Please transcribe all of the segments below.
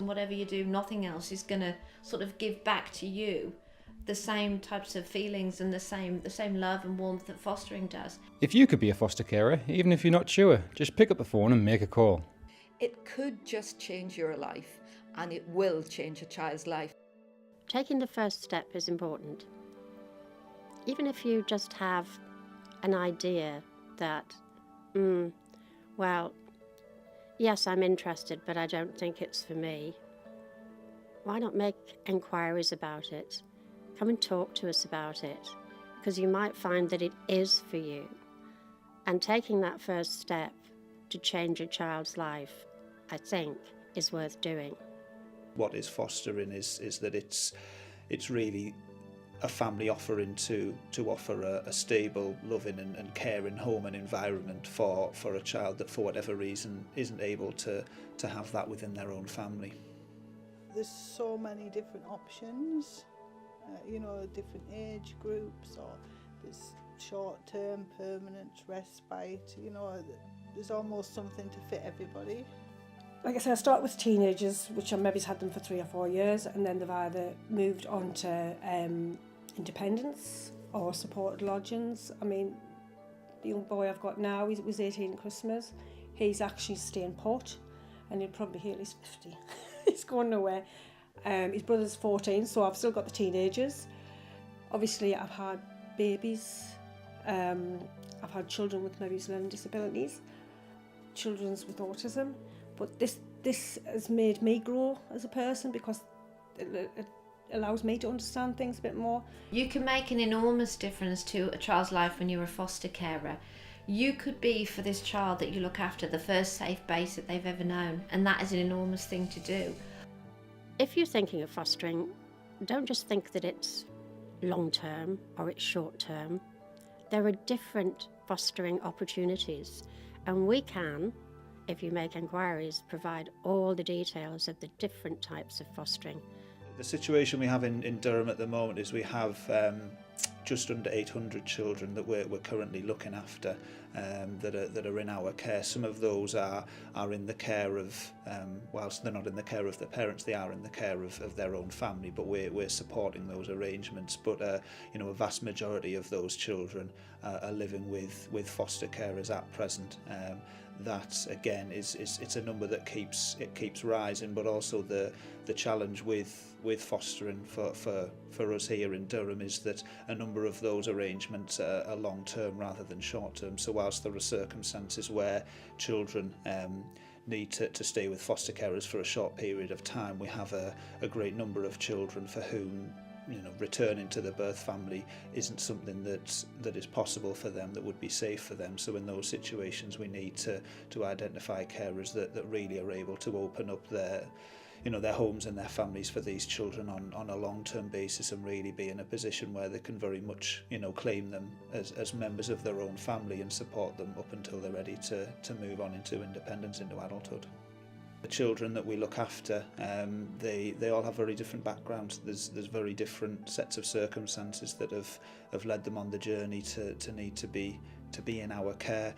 Whatever you do, nothing else is going to sort of give back to you the same types of feelings and the same love and warmth that fostering does. If you could be a foster carer, even if you're not sure, just pick up the phone and make a call. It could just change your life, and it will change a child's life. Taking the first step is important. Even if you just have an idea that, well, yes, I'm interested, but I don't think it's for me. Why not make enquiries about it? Come and talk to us about it, because you might find that it is for you. And taking that first step to change a child's life, I think, is worth doing. What is fostering is that it's really a family offering to offer a stable, loving and caring home and environment for a child that for whatever reason isn't able to have that within their own family. There's so many different options, different age groups, or there's short-term, permanent, respite, there's almost something to fit everybody. Like I said, I start with teenagers, which I maybe had them for 3 or 4 years, and then they've either moved on to independence or supported lodgings. I mean, the young boy I've got now, he was 18 at Christmas. He's actually staying put, and he'll probably be here at least 50. He's going nowhere. His brother's 14, so I've still got the teenagers. Obviously, I've had babies. I've had children with maybe learning disabilities, children with autism. But this has made me grow as a person, because it allows me to understand things a bit more. You can make an enormous difference to a child's life when you're a foster carer. You could be, for this child that you look after, the first safe base that they've ever known, and that is an enormous thing to do. If you're thinking of fostering, don't just think that it's long-term or it's short-term. There are different fostering opportunities, and we can, if you make enquiries, provide all the details of the different types of fostering. The situation we have in Durham at the moment is we have just under 800 children that we're currently looking after that are in our care. Some of those are in the care of, whilst they're not in the care of their parents, they are in the care of their own family, but we're supporting those arrangements. But a vast majority of those children are living with foster carers at present. That again it's a number that keeps rising, but also the challenge with fostering for us here in Durham is that a number of those arrangements are long term rather than short term. So whilst there are circumstances where children need to stay with foster carers for a short period of time, we have a great number of children for whom returning to the birth family isn't something that is possible for them, that would be safe for them. So in those situations we need to identify carers that really are able to open up their homes and their families for these children on a long-term basis, and really be in a position where they can very much claim them as members of their own family and support them up until they're ready to move on into independence, into adulthood. The children that we look after, they all have very different backgrounds. There's very different sets of circumstances that have led them on the journey to need to be in our care.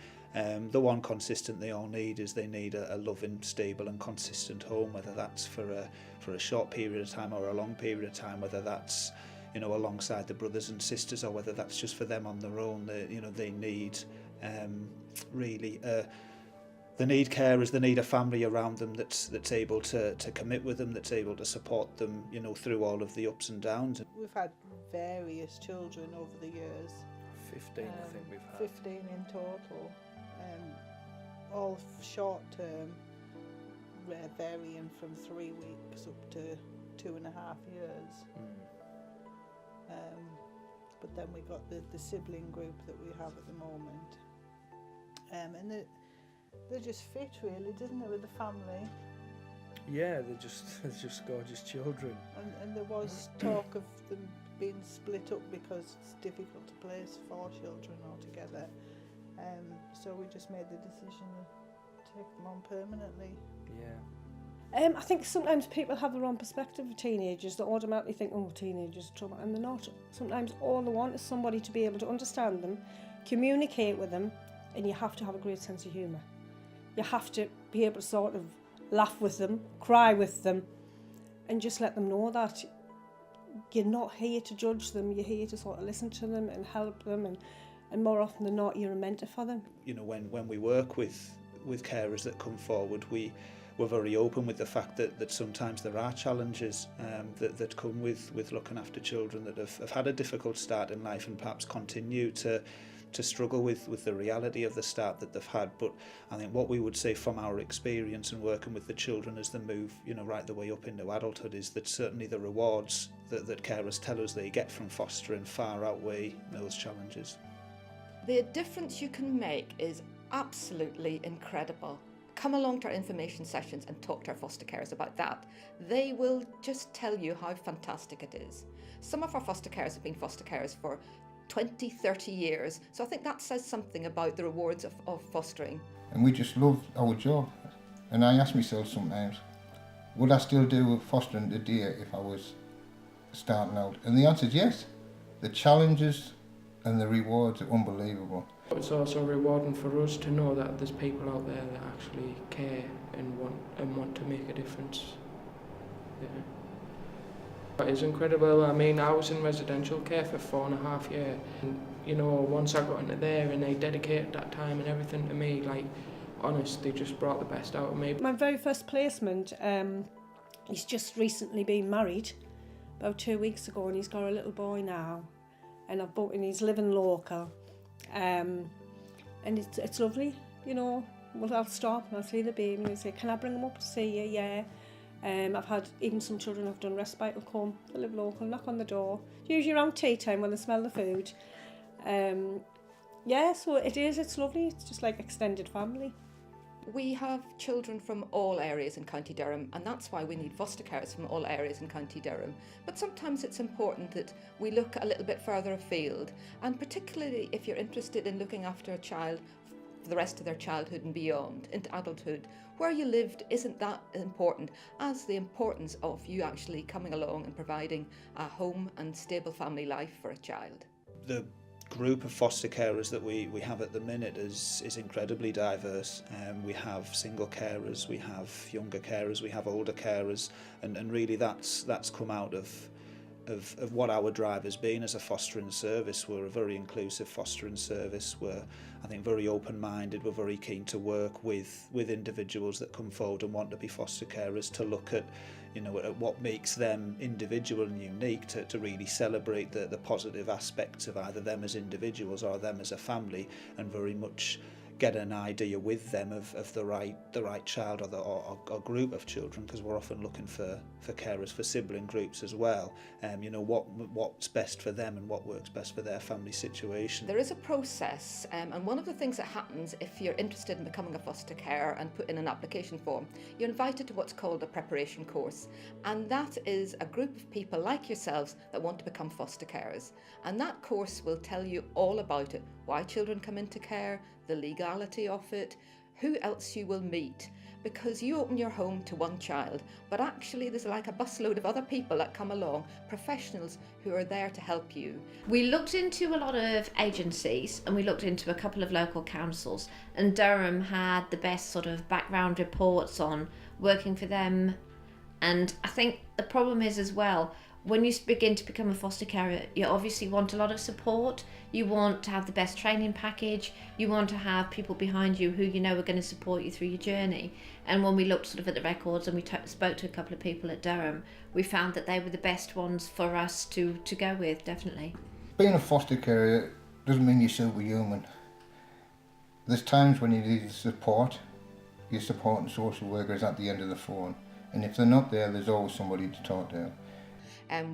The one consistent they all need is they need a loving, stable and consistent home, whether that's for a short period of time or a long period of time, whether that's alongside the brothers and sisters or whether that's just for them on their own. They need really they need carers, they need a family around them that's able to commit with them, that's able to support them, through all of the ups and downs. We've had various children over the years. 15, I think we've had. 15 in total. All short term, varying from 3 weeks up to 2.5 years. But then we got the sibling group that we have at the moment. And they're just fit, really, isn't it, with the family? Yeah, they're just gorgeous children. And there was talk of them being split up because it's difficult to place 4 children altogether. So we just made the decision to take them on permanently. Yeah. I think sometimes people have the wrong perspective of teenagers. They automatically think, oh, teenagers are trouble, and they're not. Sometimes all they want is somebody to be able to understand them, communicate with them, and you have to have a great sense of humour. You have to be able to sort of laugh with them, cry with them, and just let them know that you're not here to judge them, you're here to sort of listen to them and help them, and more often than not, you're a mentor for them. You know, when we work with carers that come forward, we're very open with the fact that sometimes there are challenges that come with looking after children that have had a difficult start in life and perhaps continue to struggle with the reality of the start that they've had. But I think what we would say from our experience in working with the children as they move, you know, right the way up into adulthood, is that certainly the rewards that carers tell us they get from fostering far outweigh those challenges. The difference you can make is absolutely incredible. Come along to our information sessions and talk to our foster carers about that. They will just tell you how fantastic it is. Some of our foster carers have been foster carers for 20, 30 years. So I think that says something about the rewards of fostering. And we just love our job. And I ask myself sometimes, would I still do fostering today if I was starting out? And the answer is yes. The challenges and the rewards are unbelievable. It's also rewarding for us to know that there's people out there that actually care and want to make a difference. Yeah. It's incredible. I mean, I was in residential care for 4.5 years. And, you know, once I got into there and they dedicated that time and everything to me, like, honest, they just brought the best out of me. My very first placement, he's just recently been married, about 2 weeks ago, and he's got a little boy now. And he's living local. And it's lovely, you know. Well, I'll stop and I'll see the baby and I'll say, can I bring him up to see you? Yeah. I've had even some children have done respite will come, they live local, knock on the door. Usually around tea time when they smell the food. Yeah, so it's lovely. It's just like extended family. We have children from all areas in County Durham, and that's why we need foster carers from all areas in County Durham. But sometimes it's important that we look a little bit further afield, and particularly if you're interested in looking after a child for the rest of their childhood and beyond, into adulthood, where you lived isn't that important as the importance of you actually coming along and providing a home and stable family life for a child. The group of foster carers that we have at the minute is incredibly diverse. We have single carers, we have younger carers, we have older carers, and really that's come out of what our drive has been as a fostering service. We're a very inclusive fostering service. We're, I think, very open-minded. We're very keen to work with individuals that come forward and want to be foster carers, to look at, you know, at what makes them individual and unique, to really celebrate the positive aspects of either them as individuals or them as a family, and very much get an idea with them of the right child or group of children, because we're often looking for carers for sibling groups as well. You know, what's best for them and what works best for their family situation. There is a process, and one of the things that happens if you're interested in becoming a foster carer and put in an application form, you're invited to what's called a preparation course, and that is a group of people like yourselves that want to become foster carers, and that course will tell you all about it, why children come into care, the legality of it, who else you will meet, because you open your home to one child, but actually there's like a busload of other people that come along, professionals who are there to help you. We looked into a lot of agencies and we looked into a couple of local councils, and Durham had the best sort of background reports on working for them. And I think the problem is as well, when you begin to become a foster carer, you obviously want a lot of support. You want to have the best training package. You want to have people behind you who you know are going to support you through your journey. And when we looked sort of at the records and we spoke to a couple of people at Durham, we found that they were the best ones for us to go with, definitely. Being a foster carer doesn't mean you're superhuman. There's times when you need support. Your support and social worker is at the end of the phone. And if they're not there, there's always somebody to talk to.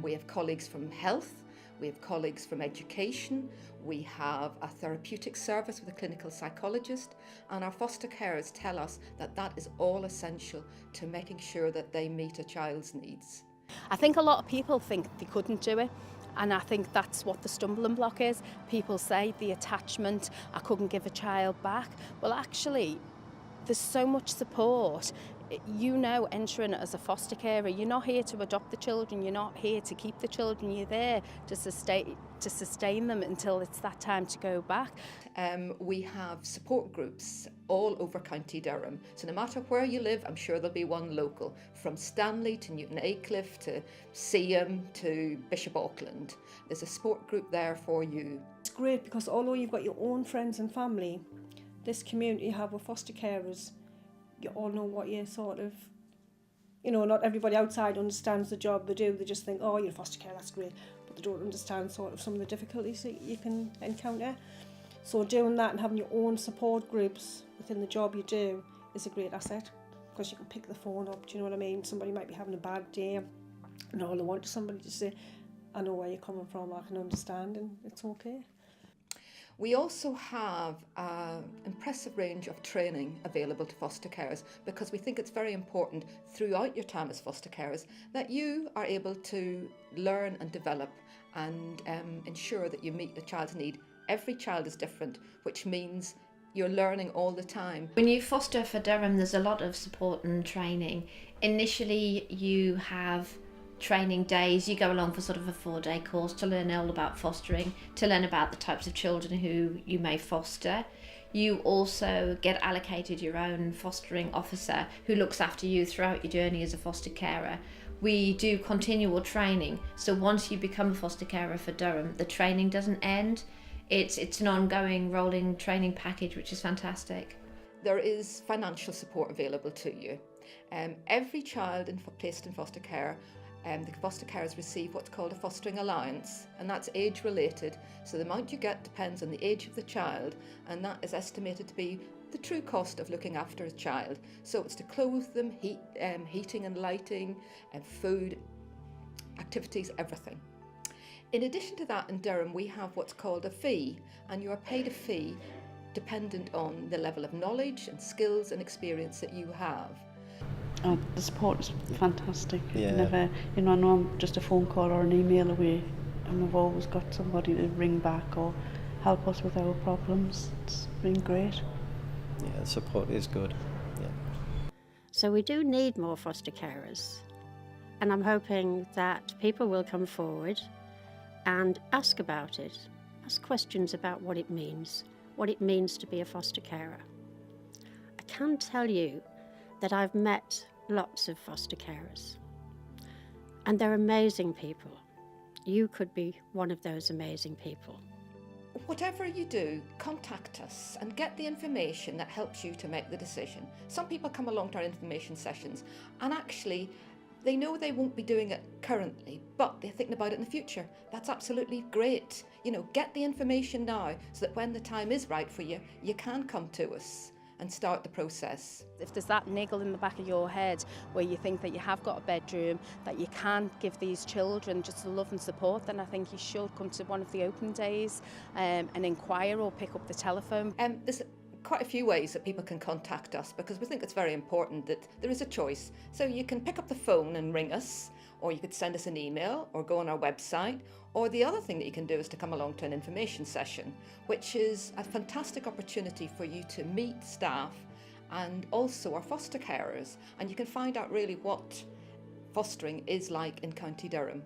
We have colleagues from health, we have colleagues from education, we have a therapeutic service with a clinical psychologist, and our foster carers tell us that that is all essential to making sure that they meet a child's needs. I think a lot of people think they couldn't do it, and I think that's what the stumbling block is. People say the attachment, I couldn't give a child back. Well, actually, there's so much support. You know, entering as a foster carer, you're not here to adopt the children, you're not here to keep the children, you're there to sustain them until it's that time to go back. We have support groups all over County Durham, so no matter where you live, I'm sure there'll be one local, from Stanley to Newton Aycliffe to Seaham to Bishop Auckland. There's a support group there for you. It's great because although you've got your own friends and family, this community you have with foster carers, you all know what you're sort of, you know, not everybody outside understands the job they do. They just think, oh, you're a foster carer, that's great. But they don't understand sort of some of the difficulties that you can encounter. So doing that and having your own support groups within the job you do is a great asset, because you can pick the phone up, do you know what I mean? Somebody might be having a bad day and all they want is somebody to say, I know where you're coming from, I can understand, and it's okay. We also have an impressive range of training available to foster carers, because we think it's very important throughout your time as foster carers that you are able to learn and develop and ensure that you meet the child's need. Every child is different, which means you're learning all the time. When you foster for Durham, there's a lot of support and training. Initially, you have training days. You go along for sort of a 4-day course to learn all about fostering, to learn about the types of children who you may foster. You also get allocated your own fostering officer who looks after you throughout your journey as a foster carer. We do continual training, so once you become a foster carer for Durham, the training doesn't end. It's an ongoing rolling training package, which is fantastic. There is financial support available to you. Every child placed in foster care, the foster carers receive what's called a fostering allowance, and that's age related. So the amount you get depends on the age of the child, and that is estimated to be the true cost of looking after a child. So it's to clothe them, heating and lighting, and food, activities, everything. In addition to that, in Durham we have what's called a fee, and you are paid a fee dependent on the level of knowledge and skills and experience that you have. Oh, the support is fantastic. Yeah. Never, I know I'm just a phone call or an email away, and we've always got somebody to ring back or help us with our problems. It's been great. Yeah, the support is good. Yeah. So we do need more foster carers, and I'm hoping that people will come forward and ask about it, ask questions about what it means to be a foster carer. I can tell you that I've met lots of foster carers, and they're amazing people. You could be one of those amazing people. Whatever you do, contact us and get the information that helps you to make the decision. Some people come along to our information sessions and actually they know they won't be doing it currently, but they're thinking about it in the future. That's absolutely great. Get the information now so that when the time is right for you, you can come to us and start the process. If there's that niggle in the back of your head where you think that you have got a bedroom, that you can't give these children just the love and support, then I think you should come to one of the open days and inquire or pick up the telephone. There's quite a few ways that people can contact us, because we think it's very important that there is a choice. So you can pick up the phone and ring us, or you could send us an email or go on our website, or the other thing that you can do is to come along to an information session, which is a fantastic opportunity for you to meet staff and also our foster carers, and you can find out really what fostering is like in County Durham.